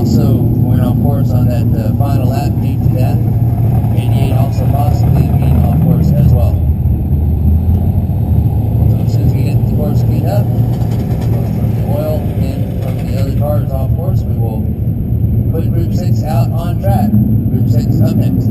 also going off course on that final lap due to that. 88 also possibly being off course as well. So as soon as we get the course cleaned up, from the oil and from the other cars off course, we will put Group 6 out on track. Group 6 up next.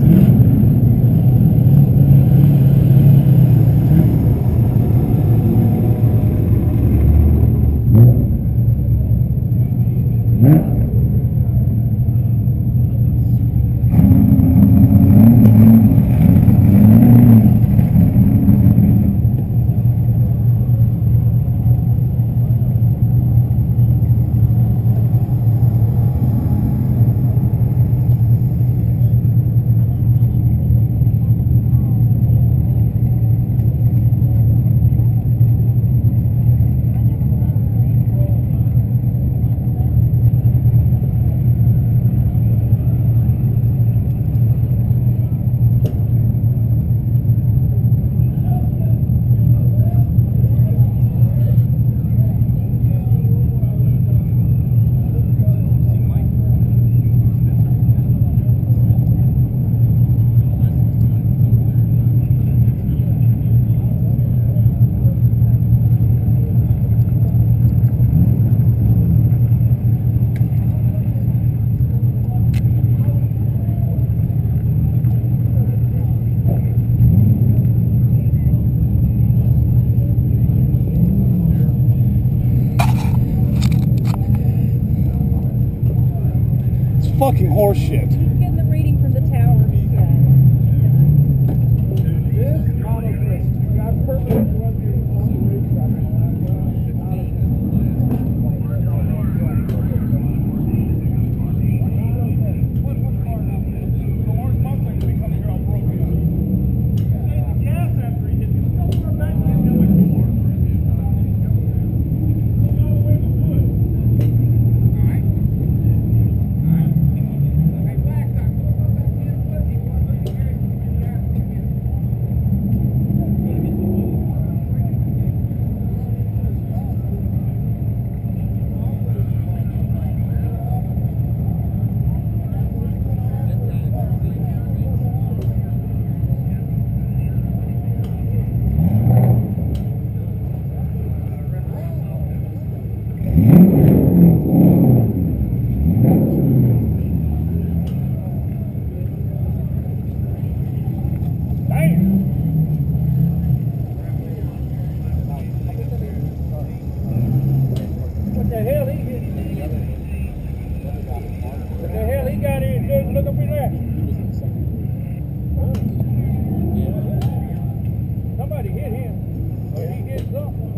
Fucking horse shit. Getting the reading from the tower. This auto twist. Got perfect.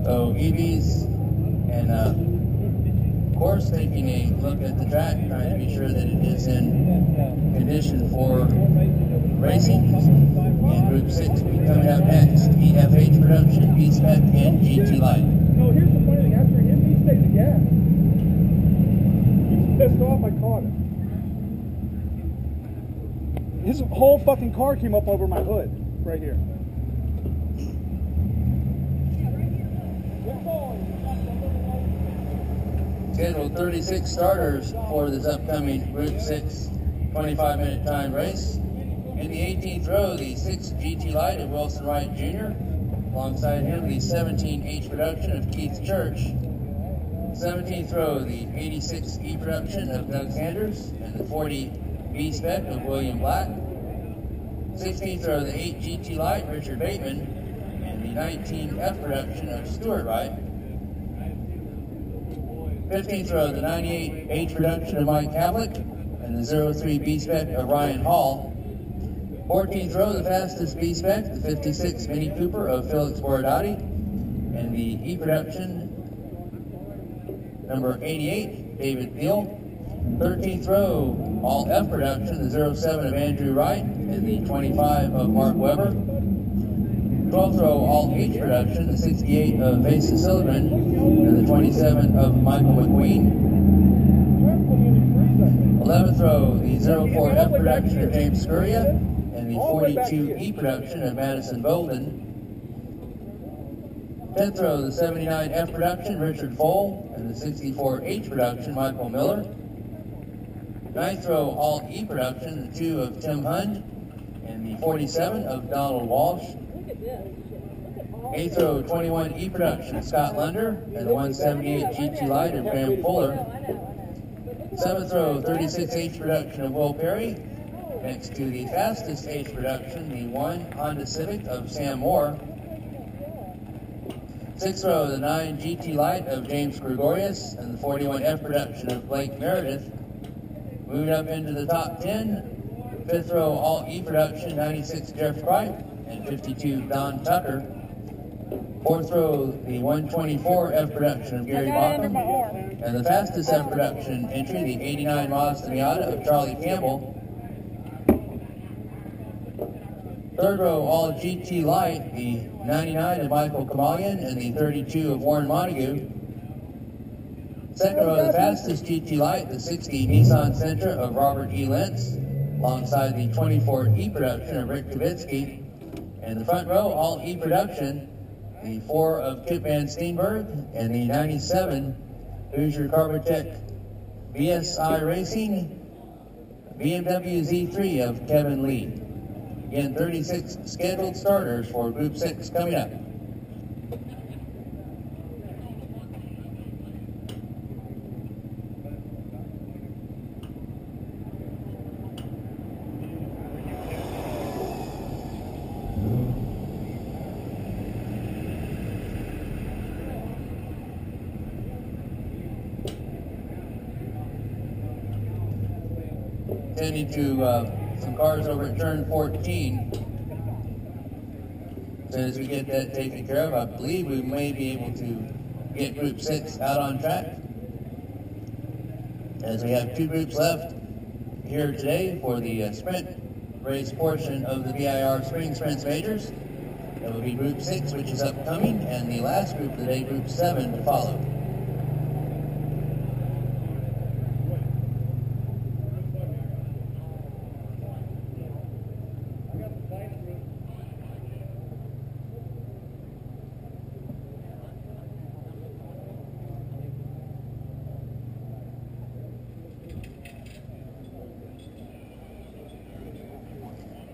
So EVs and course taking a look at the track, trying to be sure that it is in condition for racing. And Group 6 will be coming up next. EFH production, B-Spec, and GT Light. No, here's the funny thing. After him, he stayed the gas. He's pissed off I caught him. His whole fucking car came up over my hood, right here. Scheduled 36 starters for this upcoming Group 6 25-minute time race. In the 18th row, the 6 GT Light of Wilson Wright Jr. Alongside him, the 17H production of Keith Church. 17th row, the 86 E production of Doug Sanders and the 40 B spec of William Black. 16th row, the 8 GT Light, Richard Bateman, and the 19 F production of Stuart Wright. 15th row, the 98 H production of Mike Havlick, and the 03 B spec of Ryan Hall. 14th row, the fastest B spec, the 56 Mini Cooper of Felix Borodati, and the E production number 88, David Thiel. 13th row, all F production, the 07 of Andrew Wright, and the 25 of Mark Webber. 12th row, all H production, the 68 of Vasa Sullivan, and the 27 of Michael McQueen. 11th row, the 04 F production of James Scurria, and the 42 E production of Madison Bolden. 10th row, the 79 F production, Richard Fole, and the 64 H production, Michael Miller. Ninth row all E production, the 2 of Tim Hund and the 47 of Donald Walsh. Eighth row 21 E production, Scott Lunder and the 178 GT Light of Graham Fuller. Seventh row 36 H production of Will Perry. Next to the fastest H production, the 1 Honda Civic of Sam Moore. Sixth row, the 9 GT Light of James Gregorius and the 41 F production of Blake Meredith. Moving up into the top 10, fifth row all E production, 96 Jeff Cripe and 52 Don Tucker. Fourth row, the 124 F production of Gary Baugham and the fastest F production entry, the 89 Mazda Miata of Charlie Campbell. Third row, all GT Light, the 99 of Michael Kamalian and the 32 of Warren Montague. Second row, the fastest GT Light, the 60 Nissan Sentra of Robert E. Lentz, alongside the 24 E production of Rick Kavitsky. And the front row, all E production, the 4 of Kip Van Steenberg and the 97 Hoosier Carbatech BSI Racing BMW Z3 of Kevin Lee. Again, 36 scheduled starters for Group 6 coming up. Tending to some cars over at turn 14. So as we get that taken care of, I believe we may be able to get Group 6 out on track. As we have 2 groups left here today for the sprint race portion of the VIR Spring Sprints Majors. That will be Group 6, which is upcoming, and the last group of the day, Group 7, to follow.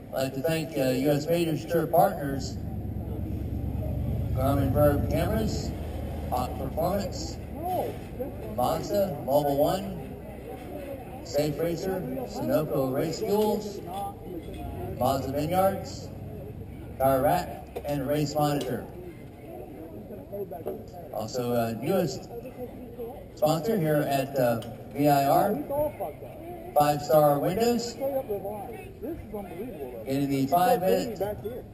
I'd like to thank U.S. Majors Tour partners, Garmin Verb Cameras, Hot Performance, Mazda, Mobile One, Safe Racer, Sunoco Race Fuels, Mazda Vineyards, Car Rack, and Race Monitor. Also, newest sponsor here at VIR, 5-Star Windows. Getting the 5-minute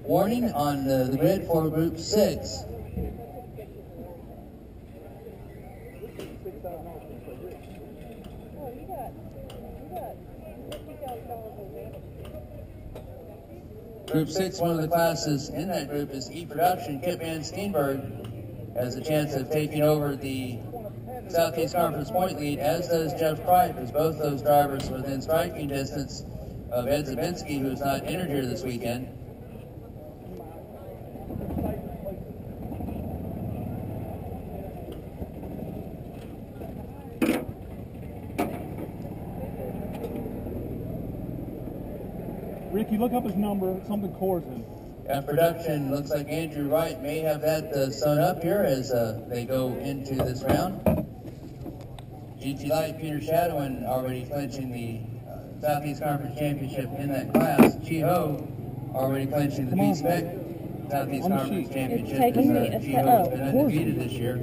warning on the grid for Group 6. Group 6, one of the classes in that group is E-Production. Kip Van Steenberg has a chance of taking over the Southeast Conference point lead, as does Jeff Cripe, as both those drivers are within striking distance of Ed Zabinski, who's not entered here this weekend. Ricky, look up his number, something Corson. Production, looks like Andrew Wright may have that sewn up here as they go into this round. GT Light, Peter Shadowin already clinching the Southeast Conference Championship in that class. Chi-Ho already clinching the B-Spec Southeast Conference Championship. Chi-Ho has been undefeated this year.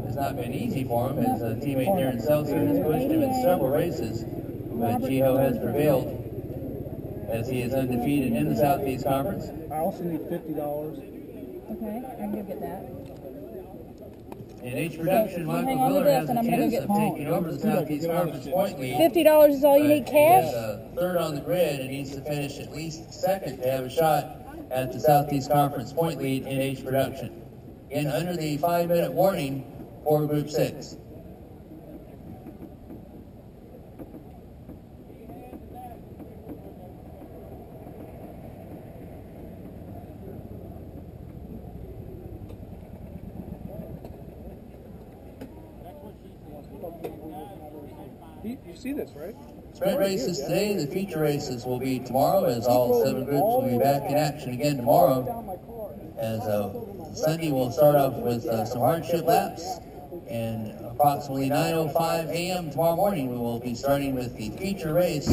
It's not been easy for him, as teammate Darren Seltzer has pushed him in several races, but Chi-Ho has prevailed as he is undefeated in the Southeast Conference. I also need $50. Okay, I can go get that. In H Production, Michael Miller has a chance of taking over the Southeast Conference point lead. $50 is all you need cash? He is third on the grid and needs to finish at least second to have a shot at the Southeast Conference point lead in H Production. Again, under the 5-minute warning for Group 6. you see this, right? Sprint races today. The feature races will be tomorrow, as all 7 groups will be back in action again tomorrow. As Sunday will start off with some hardship laps, and approximately 9:05 a.m. tomorrow morning we will be starting with the feature race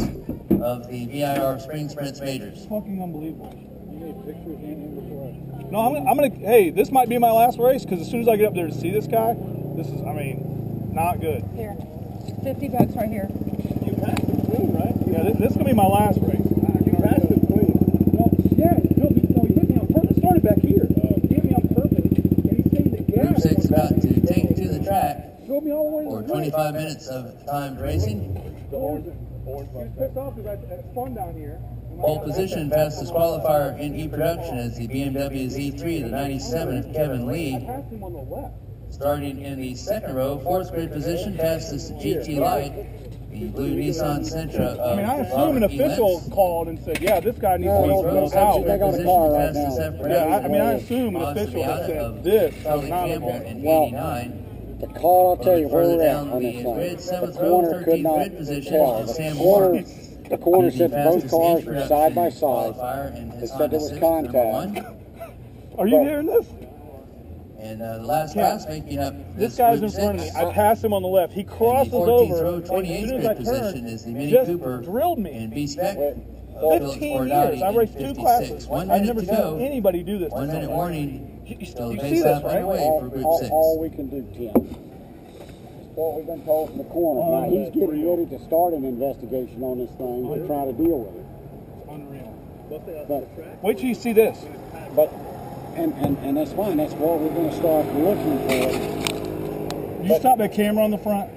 of the VIR Spring Sprints Majors. Fucking unbelievable. You need pictures in before I... No, I'm gonna. Hey, this might be my last race because as soon as I get up there to see this guy, this is, I mean, not good. Here, $50 right here. You passed the queen, right? Yeah, this is gonna be my last race. You passed the queen. Well, yeah, no, he put me on purpose. It started back here. He hit me on purpose, and he said that gas. Group 6 about to take to the track Drove me all the way to for the 25 minutes of timed racing. He was pissed off because it's fun down here. Pole position past disqualifier in E-production as the BMW Z3, the 97 of Kevin Lee. I passed him on the left. Starting in the second row, 4th grid position past this GT Light, the blue Nissan Sentra of I mean, I assume an official called and said, yeah, this guy needs to Fourth be row, out. second grid position past the separate. Yeah, I mean, I assume an official has said this is Charlie not Campbell okay. in Well, 89. The call, I'll tell you where Further we're at down on the this grid, thing. 7th The row, corner could 13th not grid position tell. is Sam The corner said both cars were side by side. Qualifier in his It said there was Honda Civic, number contact. 1. Are you hearing this? And the last class making up This guy's in group front of me. 6. I passed him on the left. He crosses 14th over. row, And as 28th soon as I grid position is the turned, Mini just Cooper drilled me. in B-Spec. 15 years. I raced 2 classes. 1 I've minute never to seen go. anybody do this. 1 minute warning. You So the see pace this, lap right? underway for group 6. All we can do, Tim. That's what we've been told from the corner. Now, he's getting ready to start an investigation on this thing to try to deal with it. Unreal. But, Wait till you see this. but and that's fine. That's what we're going to start looking for. You stop that camera on the front.